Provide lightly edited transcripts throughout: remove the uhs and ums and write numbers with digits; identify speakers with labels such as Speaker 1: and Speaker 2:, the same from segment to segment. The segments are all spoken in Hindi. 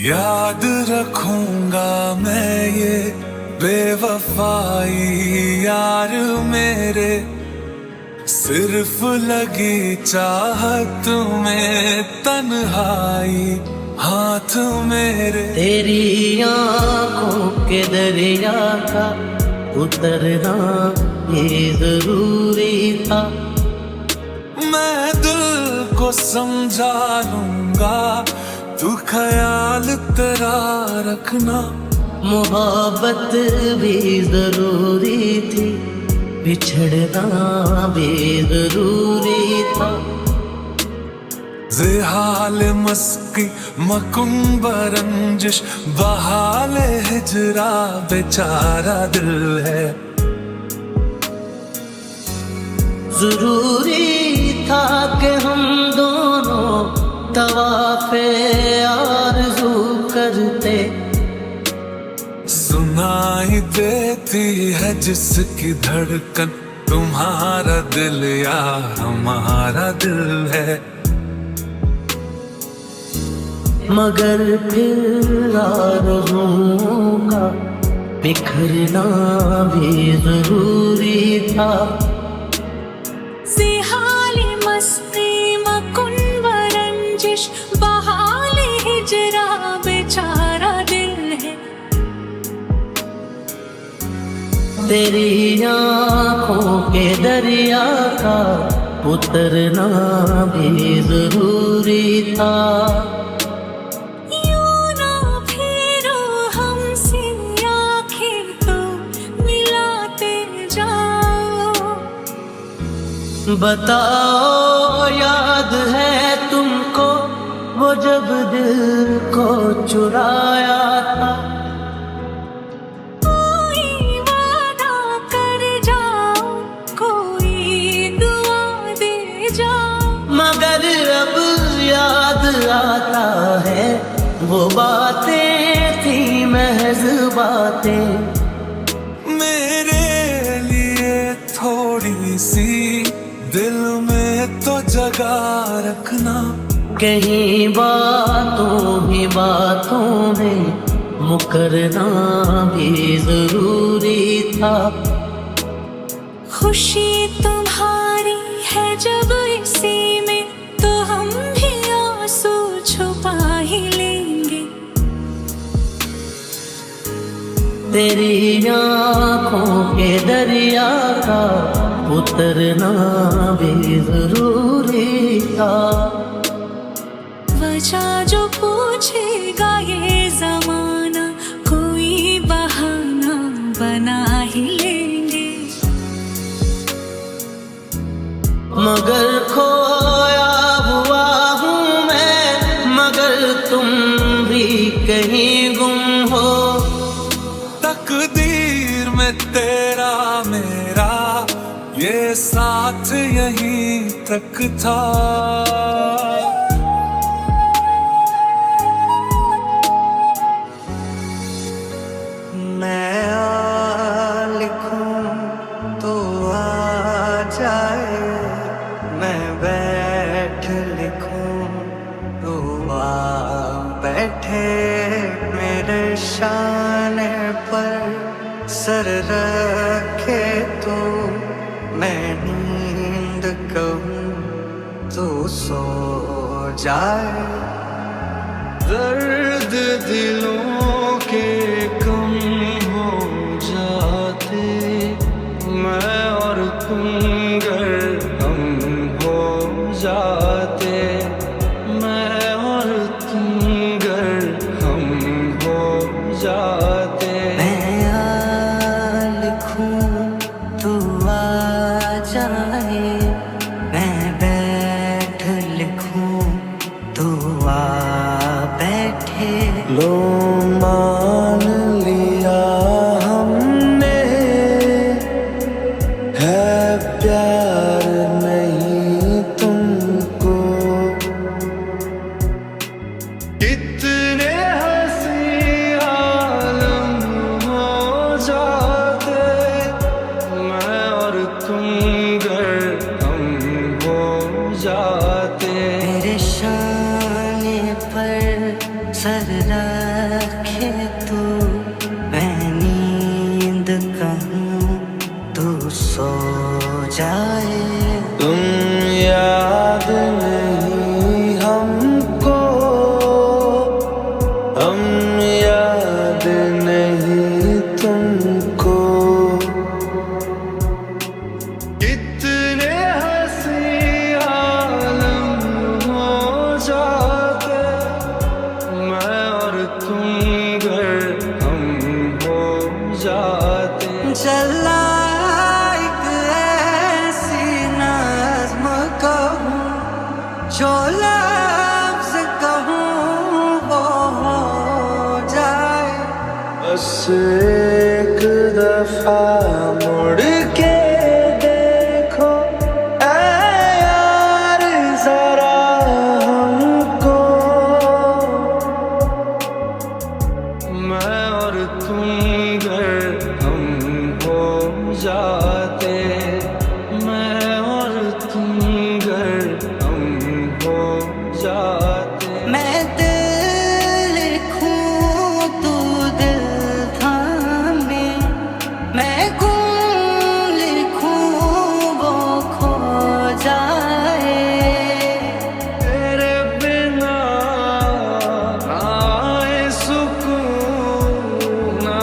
Speaker 1: याद रखूंगा मैं ये बेवफाई यार मेरे, सिर्फ लगी चाहत में तन्हाई हाथ मेरे।
Speaker 2: तेरी आंखों के दरिया का उतरना ये जरूरी था।
Speaker 1: मैं दिल को समझा लूंगा, तू ख्याल तेरा रखना।
Speaker 2: मोहब्बत भी जरूरी थी, बिछड़ना भी जरूरी था।
Speaker 1: ज़ेहाल मस्की मकुंब रंजिश बहाल हिजरा बेचारा दिल है।
Speaker 2: जरूरी था कि हम दोनों तवाफ़े आरज़ू करते।
Speaker 1: सुनाई देती है जिसकी धड़कन, तुम्हारा दिल या हमारा दिल है।
Speaker 2: मगर फिर आरज़ुओं का बिखरना भी जरूरी था।
Speaker 3: ज़ेहाली मस्ती मकुंब रंजिश बहाल हिजरा बेचारा दिल है।
Speaker 2: तेरी आंखों के दरिया का उतरना भी जरूरी था।
Speaker 3: यूं ना फिरो हमसे आँखें तो मिलाते जाओ।
Speaker 2: बताओ याद है तुमको वो जब दिल को चुराया था।
Speaker 3: कोई वादा कर जाओ, कोई दुआ दे जाओ।
Speaker 2: मगर अब याद आता है वो बातें थी महज बातें।
Speaker 1: मेरे लिए थोड़ी सी दिल में तो जगह रखना।
Speaker 2: कहीं बातों ही बातों में मुकरना भी जरूरी था।
Speaker 3: खुशी तुम्हारी है जब इसी में, तो हम भी आंसू छुपा ही लेंगे।
Speaker 2: तेरी आंखों के दरिया का उतरना भी जरूरी था।
Speaker 3: वजह जो पूछेगा ये जमाना, कोई बहाना बना ही लेंगे।
Speaker 2: मगर खोया हुआ हूँ मैं, मगर तुम भी कहीं गुम हो।
Speaker 1: तकदीर में तेरा मेरा ये साथ यहीं तक था।
Speaker 2: मैं आ लिखूं तो आ जाए, मैं बैठ लिखूं तो आ बैठे। मेरे शाने पर सर रखे तो मैं नींद कहूं तो सो जाए। दर्द दिलों के कम हो जाते, मैं और तुम गर हम हो जाते। मैं और तुम गर हम हो जाते। मैं आ लिखूं तू आ जाए, मैं बैठ लिखूं तू आ बैठे। लो मान लिया हमने, है प्यार नहीं तुमको। कितने हंसी आलम हो जाते, मैं और तुम गर हम हो जाते। तेरे शाने पर सर
Speaker 4: रखे तू, मैं नींद कहूँ तू सो जाए।
Speaker 2: तुम याद नहीं हमको, हम याद नहीं तुमको। कितने हंसी आलम हो जाते, मैं और तुम घर हम हो जाते।
Speaker 4: चला एक ऐसी नज़्म कहूँ, जो लफ्ज़ कहूँ वो हो जाए।
Speaker 2: बस एक दफा मुड़ के देखो ऐ यार जरा हमको, मैं और तुम घर हम हो जाते। मैं और तुम घर हम हो जाते।
Speaker 4: मैं दिल लिखूं तू दिल थामे, मैं गुम लिखूं वो खो जाए।
Speaker 2: तेरे बिना ना आए सुकून, ना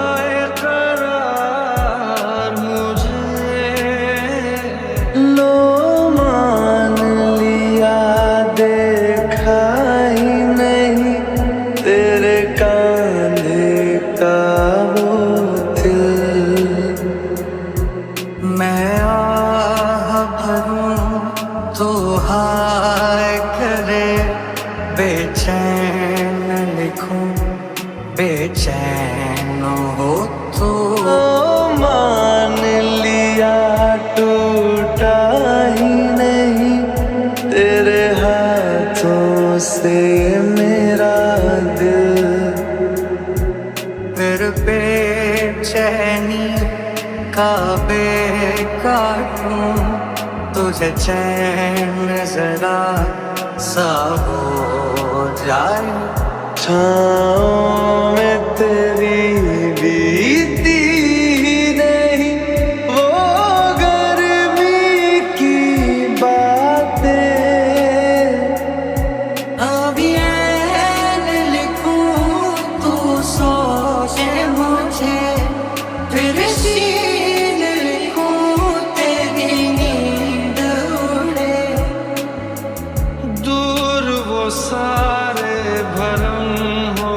Speaker 2: आए करार मुझे। लो मान लिया देखा ही नहीं तेरे कांधे का वो दिल।
Speaker 4: मैं आह भरूं तो हाय करे, बेचैन लिखूं बेचैन हो तो।
Speaker 2: मान लिया टूटा ही नहीं तेरे हाथों से मेरा दिल।
Speaker 4: फिर बेचैनी का काटूं, तुझे चैन जरा सा हो जाए।
Speaker 2: छाँव में तेरी बीती नहीं वो गर्मी की बातें।
Speaker 4: अब ये लिखूं तू सोचे मुझे, फिर शीन लिखूं तेरी नींद उड़े।
Speaker 2: दूर वो सारे भरम हो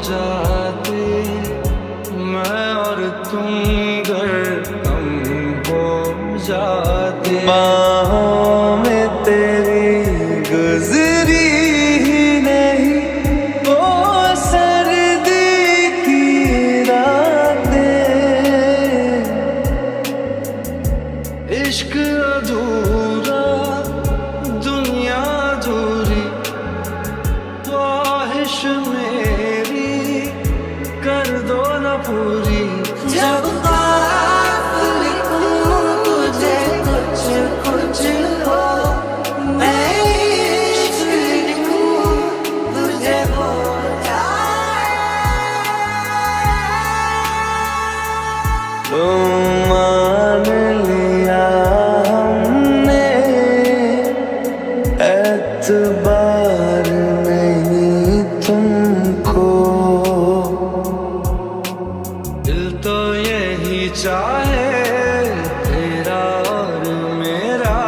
Speaker 2: जाते, मैं और तुम घर हम हो जाते। बाहों में तेरी गुजरी ही नहीं वो सर्दी की रातें। इश्क अधूरा दुनिया अधूरी, ख्वाहिश मेरी कर दो न पूरी।
Speaker 4: जब बात लिखूं तुझे कुछ कुछ हो, मैं इश्क लिखूं तुझे हो जाए।
Speaker 2: तो मान लिया हमने एतबार नहीं तुमको। दिल तो यही चाहे तेरा और मेरा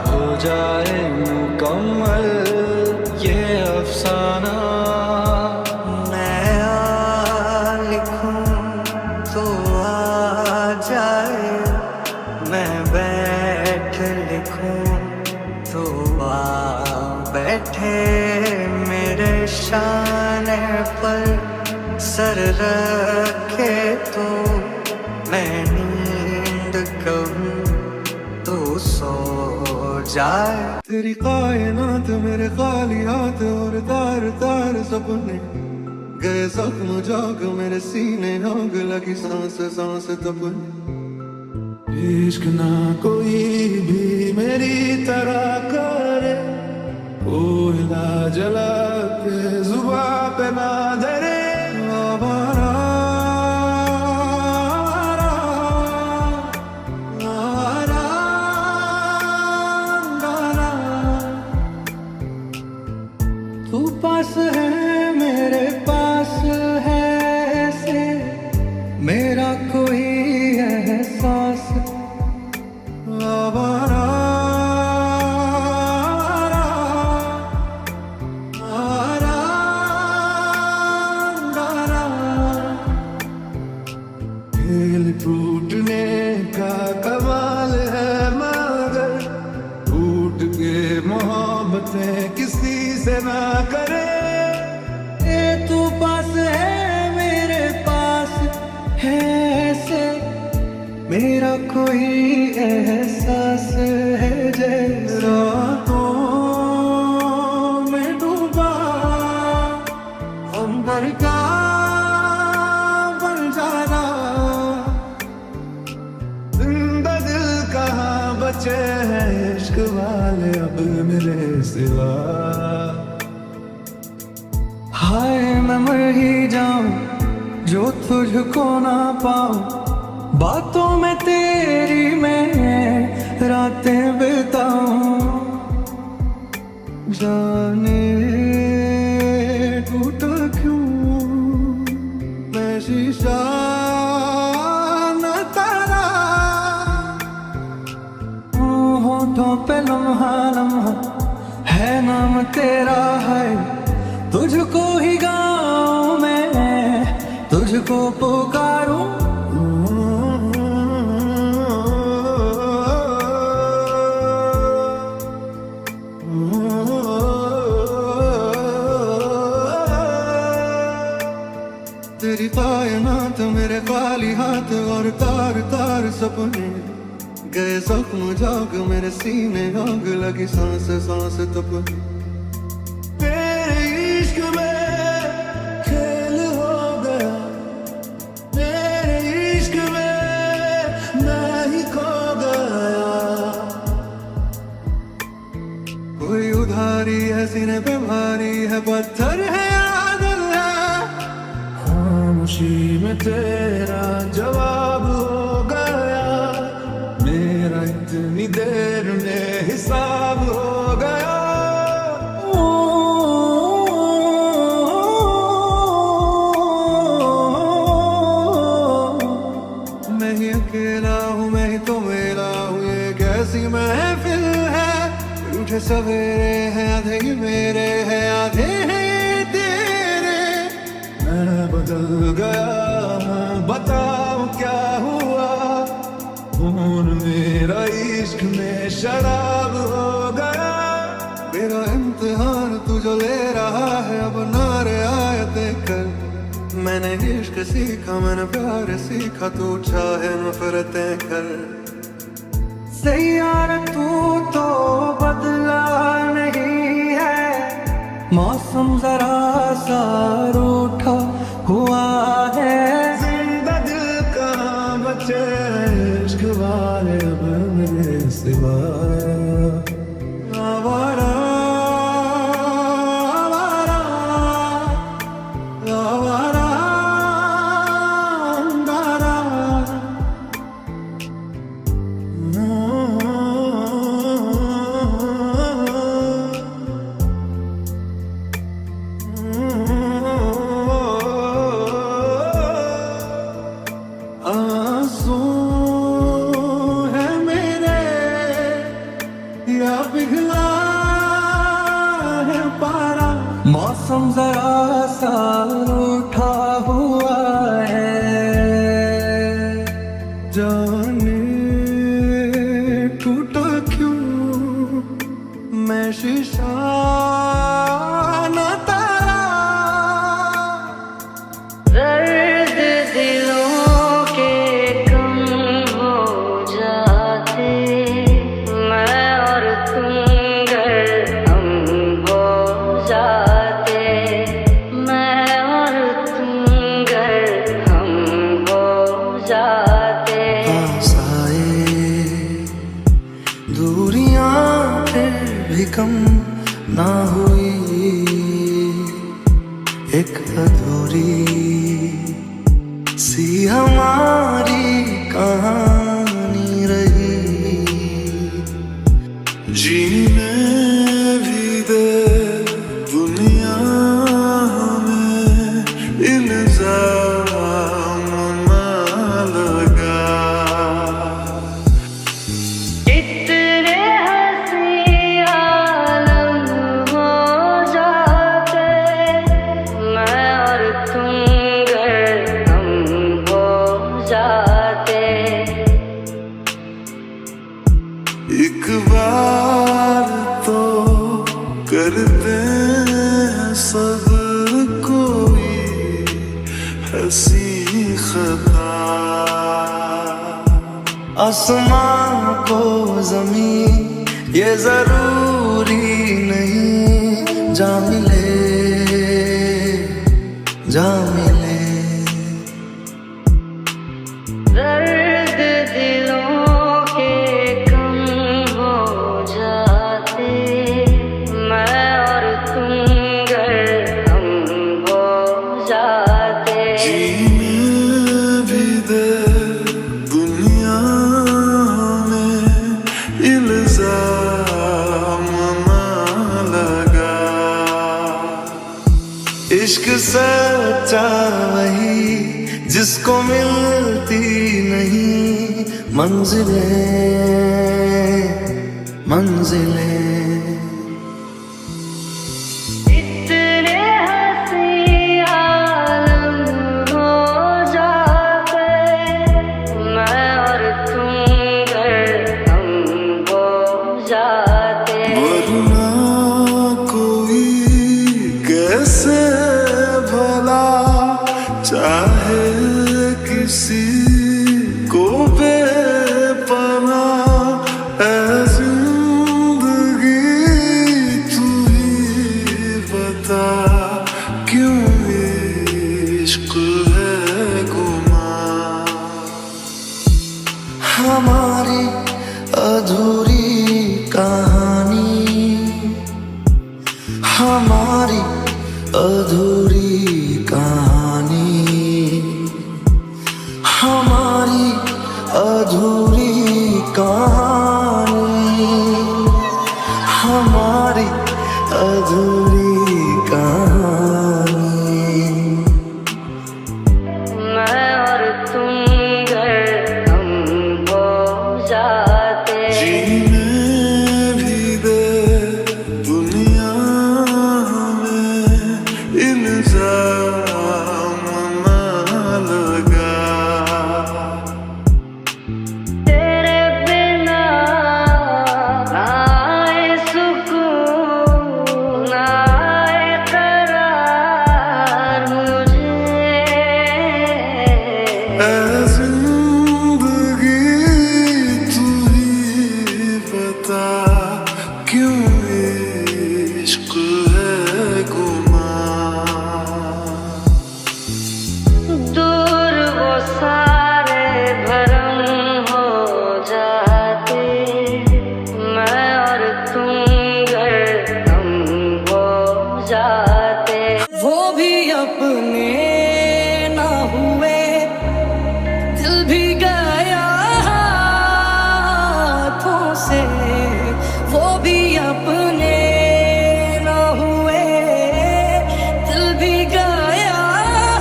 Speaker 2: हो जाए मुकम्मल ये अफसाना।
Speaker 4: मैं आ लिखूं तो आ जाए, मैं बैठ लिखूं तो आ बैठे। मेरे शाने पर सर रखे तो मैं नींद कहूँ तो सो जाए।
Speaker 1: तेरी कायनात मेरे खाली हाथ और तार तार सपने गए जख्म जाग मेरे सीने, आग लगी सांस सांस तपने। इश्क ना कोई भी मेरी तरह करे,
Speaker 2: कोयला जला के जुबा पे ना धरे
Speaker 1: आवारा आवारा गाना। तू पास है मेरे पास है ऐसे मेरा कोई एहसास। आवारा आवारा गाना।
Speaker 2: खेल टूटने का कमाल है मगर टूट के मोहब्बतें किसी से ना करे।
Speaker 1: ए तू पास है मेरे पास है ऐसे मेरा कोई एहसास है जैसे रातों में डूबा अंबर का बन जाना।
Speaker 2: जिंदा दिल कहाँ बचे हैं इश्क वाले अब मेरे सिवा।
Speaker 1: हाय मैं मर ही जाऊं जो तुझको ना पाऊं। बातों में तेरी मैं रातें बिताऊं। जाने टूटा क्यों मैं शीशा न तारा। होठों पे लम्हा लम्हा है नाम तेरा है। तुझको ही गाऊं मैं तुझको पुकारूं। तेरी कायनात मेरे खाली हाथ और तार तार सपने गए जख्म जाग मेरे सीने आग लगी सांस सांस तपने।
Speaker 2: तेरे इश्क में खेल हो गया मेरे इश्क में मैं ही खो गया।
Speaker 1: कोई उधारी है सीने पे भारी है पत्थर है या दिल है।
Speaker 2: खामोशी में तेरा जवाब हो गया मेरा इतनी देर में हिसाब हो गया।
Speaker 1: मैं ही अकेला हूँ मैं ही तो मेरा हूँ ये कैसी महफिल है। रूठे सवेरे हैं आधे ही मेरे हैं आधे हैं ये तेरे।
Speaker 2: मैं बदल गया बताओ क्या हुआ। खून मेरा इश्क में शराब हो गया।
Speaker 1: मेरा इम्तिहान तू जो ले रहा है अब नारे आयते कर। मैंने इश्क सीखा मैंने प्यार सीखा तू चाहे नफरतें कर। सही यार तू तो बदला नहीं है। मौसम जरा सा रूठा हुआ है।
Speaker 2: जिंदा दिल कहाँ बचे इश्क वाले अब मेरे सिवा।
Speaker 1: आवारा आवारा आवारा अंगारा। आंसू है मेरे या पिघला है पारा। मौसम जरा सा रूठा हुआ है। जाने टूटा क्यों मैं शीशा न तारा।
Speaker 5: दर्द दिलों के कम हो जाते मैं और तुम गर हम हो जाते। मैं और तुम गर
Speaker 2: ना हुई एक अधूरी सी हमारी कहानी रही। जीने भी दे दुनिया में इल्जाम ना लगा।
Speaker 5: इतने हंसी आलम हो जाते मैं और तुम गर हम हो जाते।
Speaker 2: एक बार तो करते हैं सब कोई हंसी खता। आसमां को जमीन ये जरूरी नहीं जा मिले जा मिले।
Speaker 5: दर्द दिलों के कम हो जाते मैं और तुम गर हम हो जाते।
Speaker 2: जीने भी दे दुनिया में इल्जाम ना लगा। इश्क सच्चा वही जिसको मिलती नहीं मंजिलें मंजिलें।
Speaker 5: इतने हंसी आलम हो जाते मैं और तुम गर हम हो जाते।
Speaker 2: वरना कोई कैसे भला चाहे किसी को बेपनाह। ऐ जिंदगी तू ही बता क्यों इश्क है गुमां। हमारी अधूरी कहानी हमारी अधूरी कहानी हमारी अधूरी कहानी हमारी अधूरी कहानी।
Speaker 5: मैं और तुम गर हम हो जाते।
Speaker 2: जीने भी दे दुनिया में इल्जाम ना लगा।
Speaker 5: तेरे बिना ना आए सुकून ना आए करार मुझे।
Speaker 2: ऐ जिंदगी तू ही बता क्यों इश्क है गुमां।
Speaker 5: दूर वो सारे भरम हो जाते मैं और तुम गर हम हो जाते।
Speaker 4: वो भी अपने ना हुए दिल भी गया हाथों से। वो भी अपने ना हुए दिल भी गया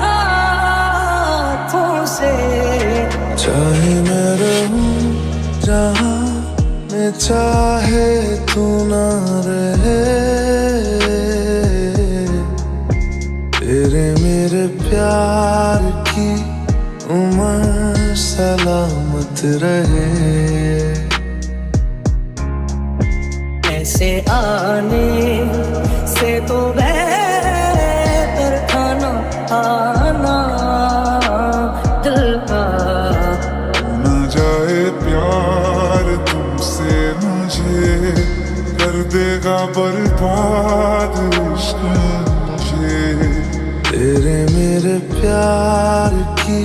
Speaker 4: हाथों से।
Speaker 2: चाहे मैं रहूं जहां मैं चाहे तू ना रहे। तेरे मेरे प्यार की उम्र सलामत रहे।
Speaker 4: ऐसे आने से तो बेहतर था ना आना दिल का।
Speaker 2: ना जाए प्यार तुमसे मुझे कर देगा बर्बाद इश्क मुझे। तेरे मेरे प्यार की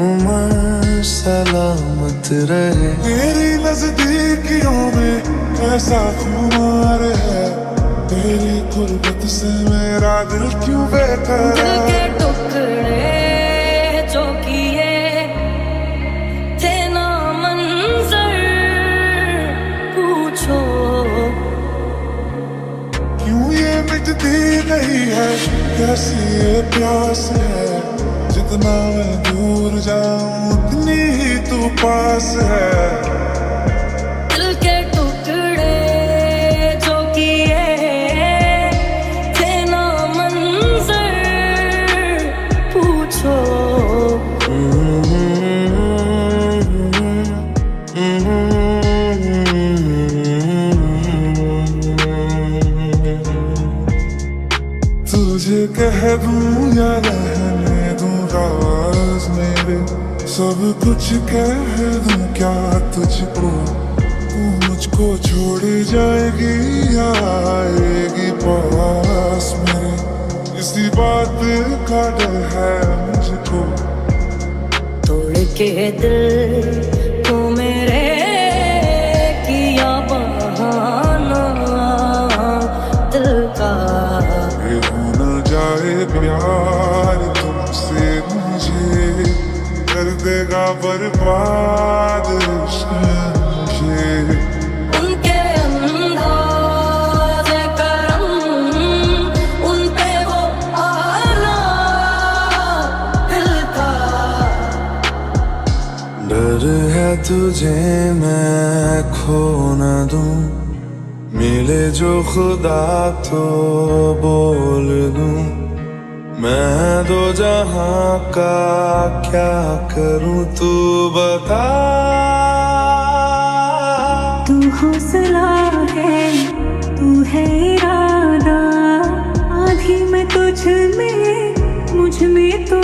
Speaker 2: उम्र सलामत रहे। मेरी नजदीकियों में ऐसा खुमार है तेरी गुर्बत से मेरा दिल क्यों बेकरार।
Speaker 4: दिल के टुकड़े जो किए थे ना मंजर, पूछो
Speaker 2: क्यों ये मिटती नहीं है, कैसी ये प्यास है। जितना मैं दूर जाऊं उतनी ही तू पास है।
Speaker 4: दिल के टुकड़े जो किए थे ना मंजर, पूछो
Speaker 2: तुझे कह दूं या रहने दूं राज मेरे, सब कुछ कह दूं क्या तुझको। तू मुझको छोड़ जाएगी या आएगी पास मेरे, इसी बात का डर है मुझको।
Speaker 4: तोड़ के दिल को मेरे किया बहाना दिल का।
Speaker 2: ये हो न जाए प्यार तुमसे मुझे, कर देगा बर्बाद इश्क मुझे।
Speaker 4: उनके अंदाज़े करम, उन पे वो आना दिल का।
Speaker 1: डर है तुझे मैं खो न दूं, मिले जो खुदा तो बोल दूं। मैं दो जहां का क्या करूं तू बता।
Speaker 3: तू हौसला है, तू है इरादा, आधी मैं तुझ में, मुझ में तो